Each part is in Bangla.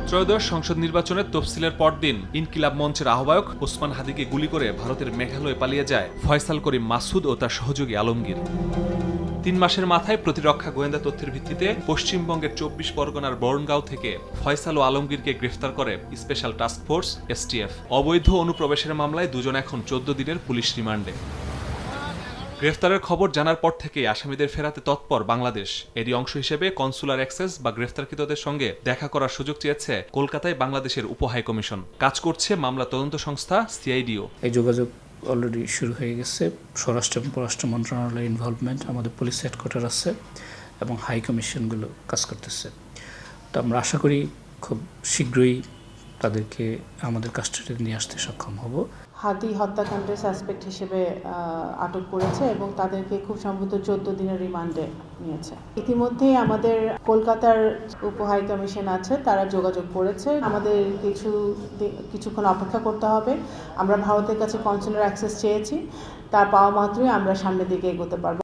ত্রয়োদশ সংসদ নির্বাচনের তফসিলের পরদিন ইনকিলাব মঞ্চের আহ্বায়ক ওসমান হাদিকে গুলি করে ভারতের মেঘালয়ে পালিয়ে যায় ফয়সাল করিম মাসুদ ও তার সহযোগী আলমগীর। ৩ মাসের মাথায় প্রতিরক্ষা গোয়েন্দা তথ্যের ভিত্তিতে পশ্চিমবঙ্গের ২৪ পরগনার বরনগাঁও থেকে ফয়সাল ও আলমগীরকে গ্রেফতার করে স্পেশাল টাস্ক ফোর্স এসটিএফ। অবৈধ অনুপ্রবেশের মামলায় দুজন এখন ১৪ দিনের পুলিশ রিমান্ডে। গ্রেফতারের খবর জানার পর থেকেই আসামিদের ফেরাতে তৎপর বাংলাদেশ। এরই অংশ হিসেবে কনসুলার অ্যাক্সেস বা গ্রেফতারকৃতদের সঙ্গে দেখা করার সুযোগ চেয়েছে কলকাতায় বাংলাদেশের উপহাইকমিশন। কাজ করছে মামলা তদন্ত সংস্থা সিআইডিও। এই যোগাযোগ অলরেডি শুরু হয়ে গেছে। স্বরাষ্ট্র এবং পররাষ্ট্র মন্ত্রণালয়ের ইনভলভমেন্ট, আমাদের পুলিশ হেডকোয়ার্টার আছে এবং হাই কমিশনগুলো কাজ করতেছে। তো আমরা আশা করি খুব শীঘ্রই তাদেরকে আমাদের কাস্টডিতে নিয়ে আসতে সক্ষম হব। হাদি হত্যাকাণ্ডের সাসপেক্ট হিসেবে আটক করেছে এবং তাদেরকে খুব সম্ভবত 14 দিনের রিমান্ডে নিয়েছে। ইতিমধ্যেই আমাদের কলকাতার উপহাই কমিশন আছে, তারা যোগাযোগ করেছে। আমাদের কিছুক্ষণ অপেক্ষা করতে হবে। আমরা ভারতের কাছে কনসুলার অ্যাক্সেস চেয়েছি, তা পাওয়া মাত্রই আমরা সামনের দিকে এগোতে পারবো।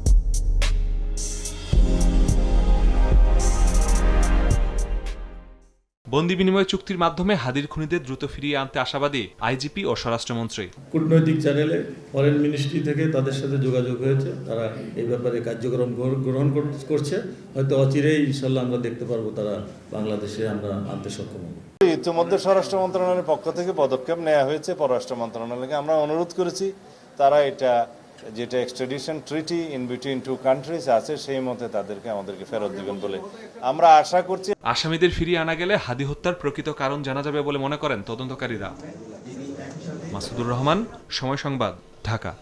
বন্দি বিনিময় চুক্তির মাধ্যমে হাদির খুনিদের দ্রুত ফিরিয়ে আনতে আশাবাদী আইজিপি ও স্বরাষ্ট্রমন্ত্রী। কূটনৈতিক চ্যানেলে ফরেন মিনিস্ট্রি থেকে তাদের সাথে যোগাযোগ হয়েছে, তারা এই ব্যাপারে কার্যক্রম গ্রহণ করছে। হয়তো অচিরেই ইনশাল্লাহ আমরা দেখতে পারবো তারা বাংলাদেশে আমরা আনতে সক্ষম হব। ইতিমধ্যে স্বরাষ্ট্র মন্ত্রণালয়ের পক্ষ থেকে পদক্ষেপ নেওয়া হয়েছে। পররাষ্ট্র মন্ত্রণালয়কে আমরা অনুরোধ করেছি তারা যেটা extradition treaty in between two countries আছে সেই মতে আমাদেরকে ফেরত দিবেন বলে আমরা আশা করছি। আসামিদের ফিরিয়ে আনা গেলে হাদি হত্যার প্রকৃত কারণ জানা যাবে বলে মনে করেন তদন্তকারীরা। মাসুদুর রহমান, সময় সংবাদ, ঢাকা।